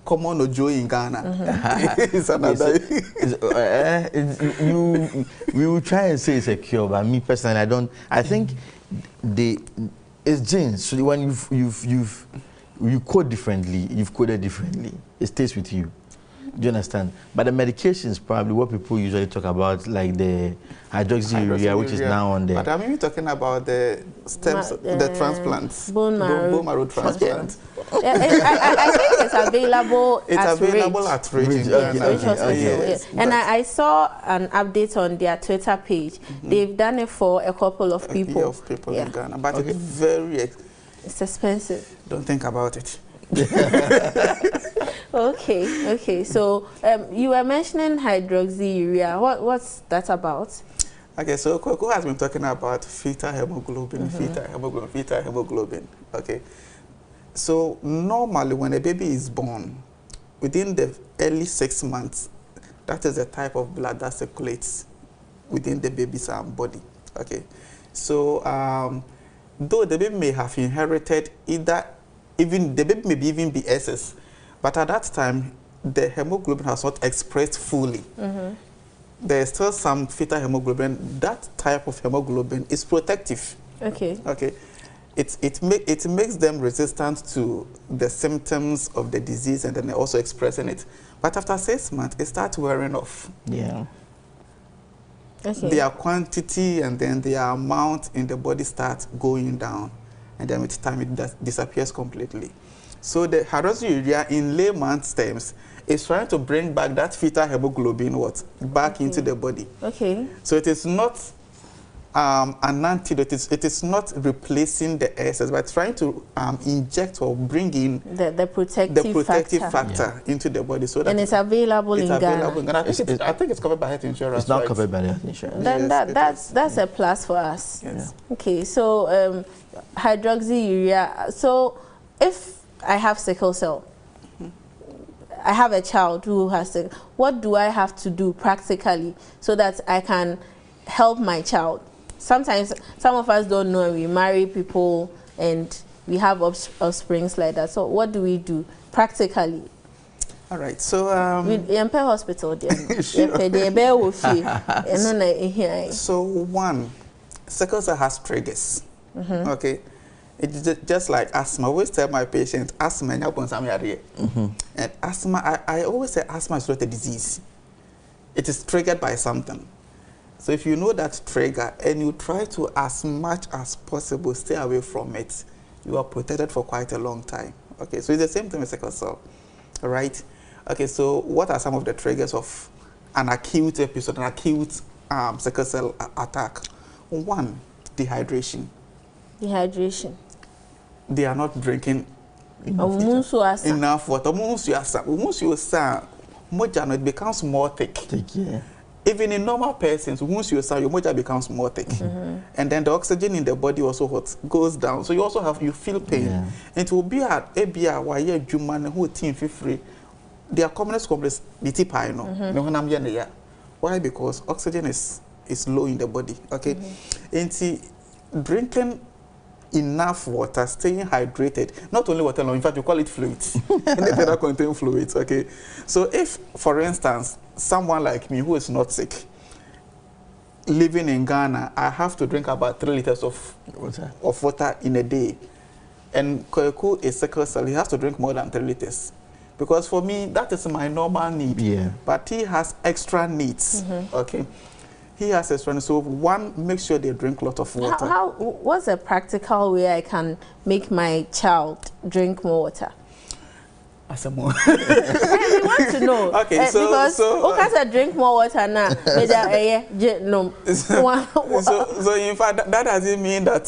common Ojo in Ghana, it's another. We will try and say it's a cure, but me personally, I think it's genes. So when you code differently, you've coded differently. It stays with you. Do you understand? But the medications, probably what people usually talk about, like the hydroxyurea, which is now on there. But I'm even talking about the stems, the transplants, bone marrow transplant. I think it's available. It's available at Ridge. Yes. And I saw an update on their Twitter page. They've done it for a couple of people. In Ghana, but it's very. It's expensive. Don't think about it. Okay. So you were mentioning hydroxyurea. What's that about? Okay, so Kweku has been talking about fetal hemoglobin, fetal hemoglobin. Okay, so normally when a baby is born, within the early 6 months, that is the type of blood that circulates within the baby's body. Okay, so though the baby may have inherited the baby may even be SS, but at that time, the hemoglobin has not expressed fully. There is still some fetal hemoglobin. That type of hemoglobin is protective. Okay. It makes them resistant to the symptoms of the disease, and then they're also expressing it. But after 6 months, it starts wearing off. Yeah. Okay. Their quantity and then their amount in the body starts going down, and then with time it disappears completely. So the hydroxyurea, in layman's terms, is trying to bring back that fetal hemoglobin back into the body. Okay. So it is not an antidote. It is not replacing the SS, but trying to inject or bring in the protective factor into the body. So that and it's available in Ghana. I think it's covered by health insurance. It's not covered by the health insurance. Then that's a plus for us. Yes. Okay, so hydroxyurea. So if I have sickle cell, I have a child who has sickle, what do I have to do practically so that I can help my child? Sometimes some of us don't know, we marry people and we have offsprings like that. So what do we do practically? All right, so hospital so one, sickle cell has triggers. Okay, it's just like asthma. I always tell my patients, asthma and and asthma. I always say asthma is not a disease. It is triggered by something. So if you know that trigger and you try to, as much as possible, stay away from it, you are protected for quite a long time. Okay, so it's the same thing with sickle cell, right? Okay, so what are some of the triggers of an acute episode, an acute sickle cell attack? One, dehydration. Dehydration. They are not drinking enough water. It becomes more thick. Even in normal persons, once you start, your moja becomes more thick. And then the oxygen in the body also goes down. So you feel pain. And it will be at ABR, why you human who team feel free. Their commonest complex, the tip I know. Why? Because oxygen is low in the body. Okay. And see, drinking enough water, staying hydrated. Not only water, in fact, you call it fluids. Anything that contains fluids, okay? So if, for instance, someone like me who is not sick, living in Ghana, I have to drink about 3 liters of water in a day. And Koyeku is sickle cell, he has to drink more than 3 liters. Because for me, that is my normal need. Yeah. But he has extra needs, okay? He has extra needs. So one, make sure they drink a lot of water. What's a practical way I can make my child drink more water? As a more. We want to know. Okay, because I drink more water now. No. So in fact, that doesn't mean that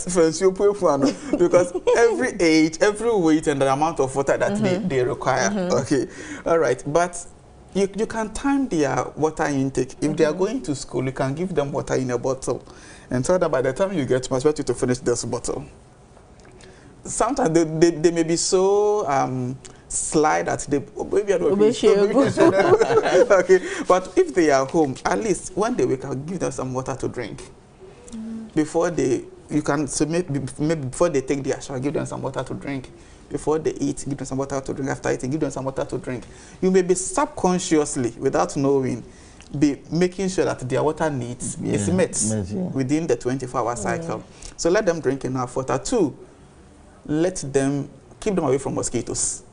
because every age, every weight, and the amount of water that they require. Okay, all right, but you can time their water intake. If they are going to school, you can give them water in a bottle, and so that by the time you get to, I expect you to finish this bottle. Sometimes they may be so sly that they maybe I don't okay, but if they are home, at least when they wake up, give them some water to drink before they. You can maybe before they take their shower, give them some water to drink. Before they eat, give them some water to drink. After eating, give them some water to drink. You may be subconsciously, without knowing, be making sure that their water needs is met within the 24-hour cycle. So let them drink enough water. 2, keep them away from mosquitoes.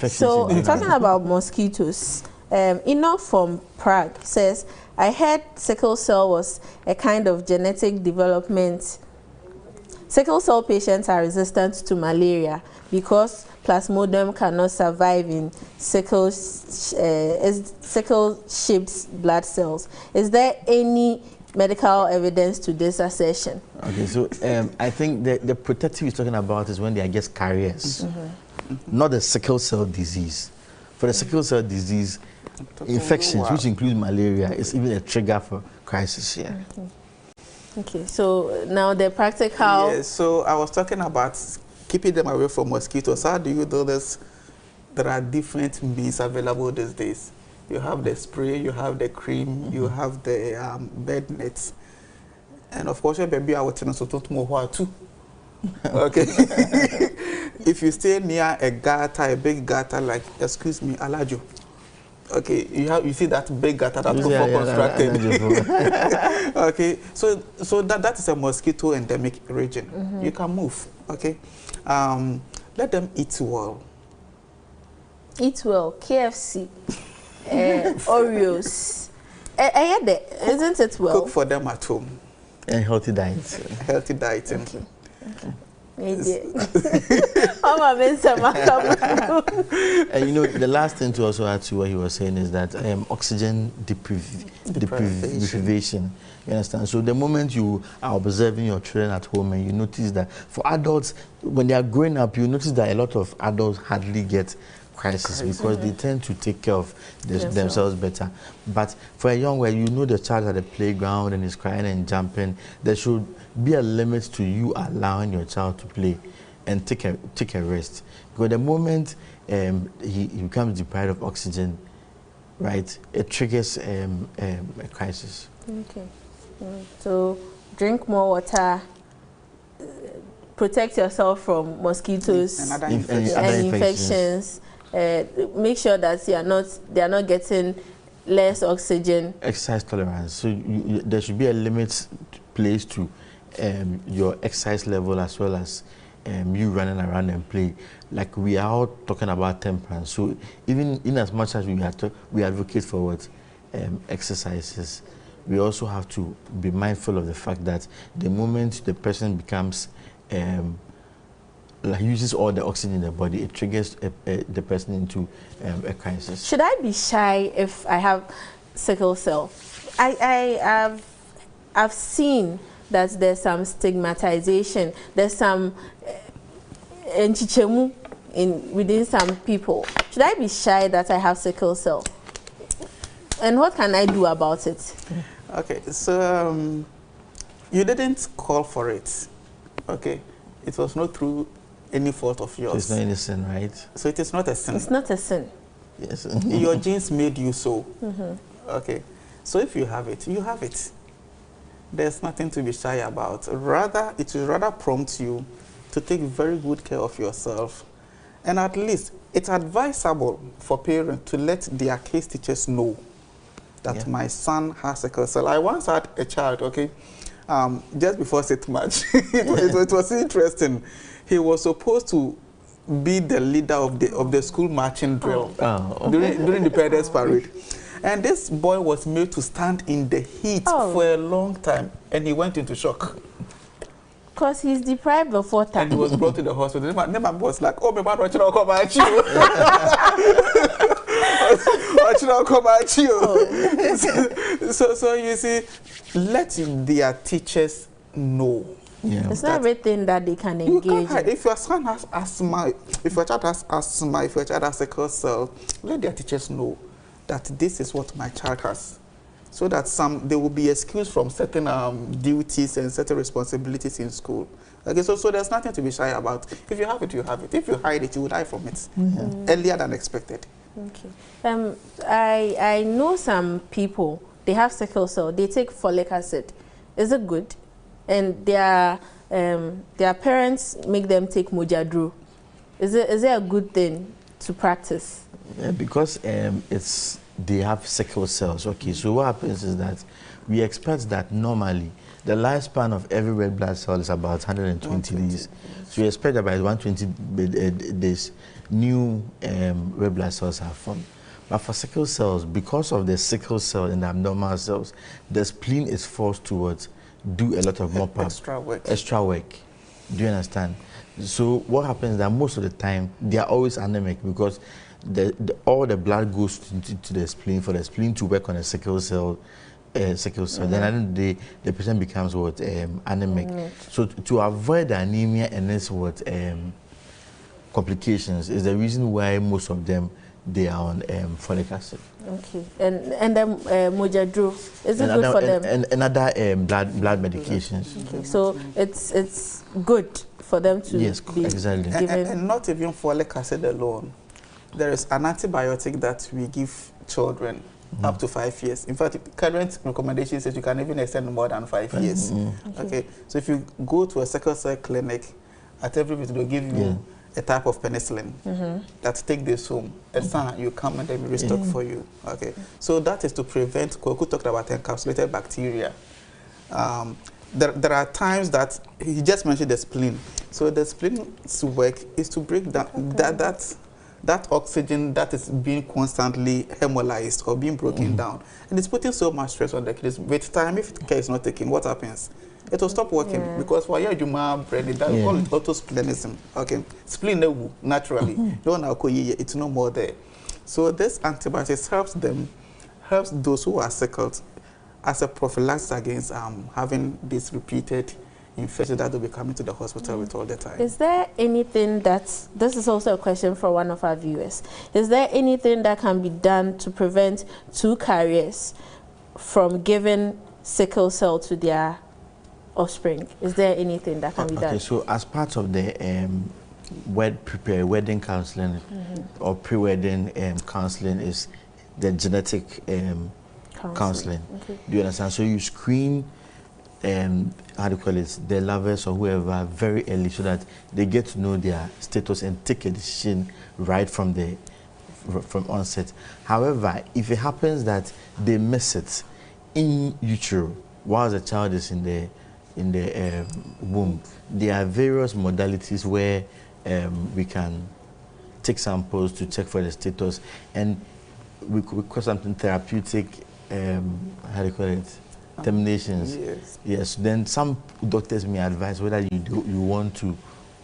So talking about mosquitoes, Enoch from Prague says, I heard sickle cell was a kind of genetic development. Sickle cell patients are resistant to malaria because Plasmodium cannot survive in sickle-shaped blood cells. Is there any medical evidence to this assertion? Okay, so I think the protective he's talking about is when they are just carriers, not the sickle cell disease. For the sickle cell disease, infections, which include malaria, is even a trigger for crisis here. Okay, so now the practical... Yes, so I was talking about keeping them away from mosquitoes. How do you do this? There are different means available these days. You have the spray, you have the cream, you have the bed nets. And of course, your baby, I will tell you too. Okay. If you stay near a gutter, a big gutter, like, excuse me, Alajo. Okay, you see that big gutter that constructed. Okay, so that is a mosquito endemic region. You can move. Okay, let them eat well. Eat well. KFC, Oreos. Isn't it well? Cook for them at home. And healthy diets. Healthy dieting. Okay. And you know, the last thing to also add to what he was saying is that oxygen deprivation. You understand? So the moment you are observing your children at home and you notice that for adults, when they are growing up, you notice that a lot of adults hardly get crisis because they tend to take care of themselves better. But for a young girl, you know the child at the playground and is crying and jumping, there should be a limit to you allowing your child to play and take a rest. Because the moment he becomes deprived of oxygen, right, it triggers a crisis. Okay. So drink more water, protect yourself from mosquitoes and other infections. Make sure that they are not getting less oxygen. Exercise tolerance. So there should be a limit placed to your exercise level as well as you running around and play. Like we are all talking about temperance. So even in as much as we advocate for what exercises, we also have to be mindful of the fact that the moment the person becomes uses all the oxygen in the body, it triggers the person into a crisis. Should I be shy if I have sickle cell? I've seen that there's some stigmatization, there's some enchichemu within some people. Should I be shy that I have sickle cell? And what can I do about it? Okay, so you didn't call for it. Okay, it was not through any fault of yours. It's not any sin, right? So it is not a sin. It's not a sin. Yes. Your genes made you so. Okay, so if you have it, you have it. there's nothing to be shy about. Rather, it will rather prompt you to take very good care of yourself. And at least it's advisable for parents to let their case teachers know that my son has sickle cell. I once had a child, okay, just before set match. it was interesting. He was supposed to be the leader of the school marching drill during Independence Parade. And this boy was made to stand in the heat for a long time, and he went into shock. Because he's deprived of water. And he was brought to the hospital. Then my boss like, oh, my man, watch it all come at you. Watch it all come at you. So you see, let their teachers know. Yeah. It's not everything that they can engage in. If your son has asthma, if your child has asthma, if your child has sickle cell, let their teachers know that this is what my child has. So that they will be excused from certain duties and certain responsibilities in school. Okay, so there's nothing to be shy about. If you have it, you have it. If you hide it, you will die from it earlier than expected. Okay. I know some people, they have sickle cell, they take folic acid. Is it good? And their parents make them take Mojadro. Is it a good thing to practice? Yeah, because they have sickle cells. Okay, so what happens is that we expect that normally the lifespan of every red blood cell is about 120 days. So we expect that by 120 days, new red blood cells are formed. But for sickle cells, because of the sickle cell and the abnormal cells, the spleen is forced towards do a lot of mop up. Extra work. Do you understand? So what happens is that most of the time, they are always anemic because all the blood goes to the spleen for the spleen to work on a sickle cell. Then at the end of the day, the patient becomes what anemic. So to avoid the anemia and this what complications is the reason why most of them they are on folic acid. Okay, and then Mojadro, is it good for them? And other blood medications. Okay, so it's good for them to be exactly. given. And not even folic acid alone. There is an antibiotic that we give children up to 5 years. In fact, current recommendation says you can even extend more than 5 years. Okay, so if you go to a sickle cell clinic, at every visit they'll give you a type of penicillin that take this home. And you come and then we restock for you. Okay, so that is to prevent. Kweku talked about encapsulated bacteria. There are times that he just mentioned the spleen. So the spleen's work is to break down that oxygen that is being constantly hemolyzed or being broken down, and it's putting so much stress on the kidneys. With time, if care is not taken, what happens? It will stop working because for you bread, that we call it autosplenism. Okay, spleen naturally, it's no more there. So this antibiotics helps those who are sickled as a prophylaxis against having this repeated infection that will be coming to the hospital with all the time. Is there anything this is also a question for one of our viewers, is there anything that can be done to prevent two carriers from giving sickle cell to their offspring? Is there anything that can be done? Okay, so as part of the wedding counseling or pre-wedding counseling is the genetic counseling. Okay. Do you understand? So you screen how do you call it, the lovers or whoever very early so that they get to know their status and take a decision right from onset. However, if it happens that they miss it in utero while the child is in the womb, there are various modalities where we can take samples to check for the status, and we could call something therapeutic, how do you call it, terminations. Yes. Then some doctors may advise whether you want to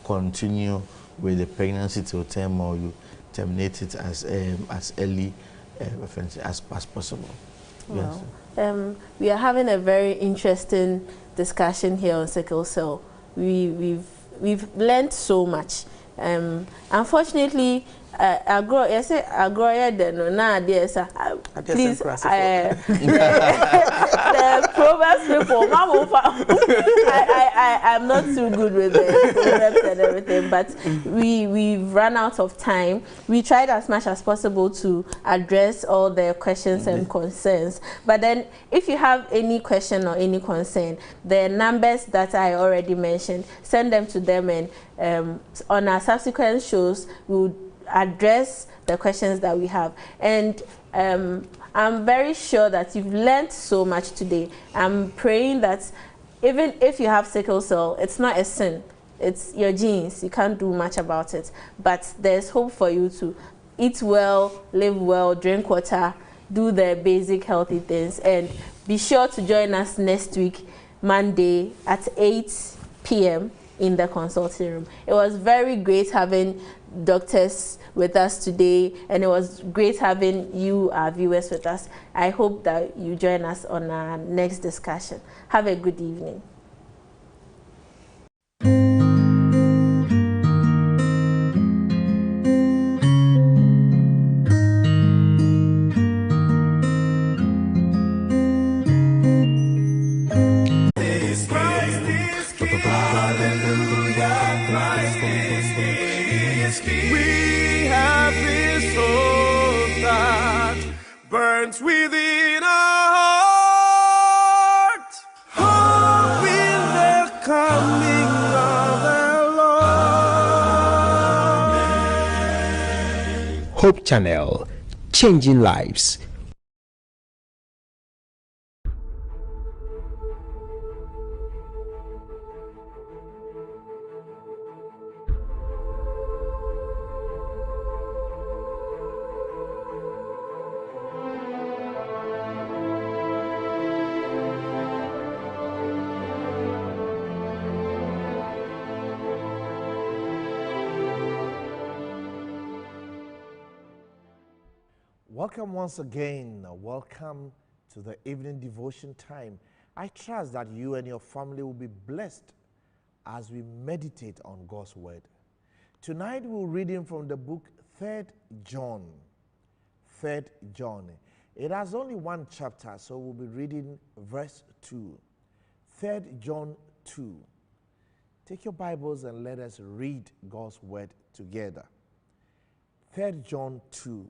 continue with the pregnancy till term or you terminate it as early as possible. Wow. Yes. We are having a very interesting discussion here on sickle cell. We've learned so much. Unfortunately, please, the Proverbs people, I'm not too good with the Proverbs and everything, but we've run out of time. We tried as much as possible to address all the questions and concerns. But then, if you have any question or any concern, the numbers that I already mentioned, send them to them, and on our subsequent shows, we'll address the questions that we have. And I'm very sure that you've learned so much today. I'm praying that even if you have sickle cell, it's not a sin. It's your genes. You can't do much about it. But there's hope for you to eat well, live well, drink water, do the basic healthy things. And be sure to join us next week, Monday at 8 p.m. in the consulting room. It was very great having doctors with us today, and it was great having you, our viewers, with us. I hope that you join us on our next discussion. Have a good evening. We have this hope that burns within our heart. Hope in the coming of the Lord. Hope Channel, changing lives. Welcome once again. Welcome to the evening devotion time. I trust that you and your family will be blessed as we meditate on God's word. Tonight we're reading from the book 3 John. 3 John. It has only one chapter, so we'll be reading verse 2. 3 John 2. Take your Bibles and let us read God's word together. 3 John 2.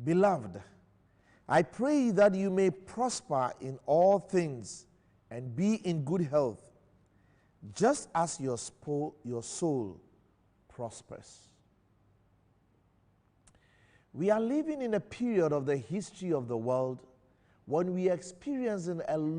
Beloved, I pray that you may prosper in all things and be in good health, just as your soul prospers. We are living in a period of the history of the world when we are experiencing a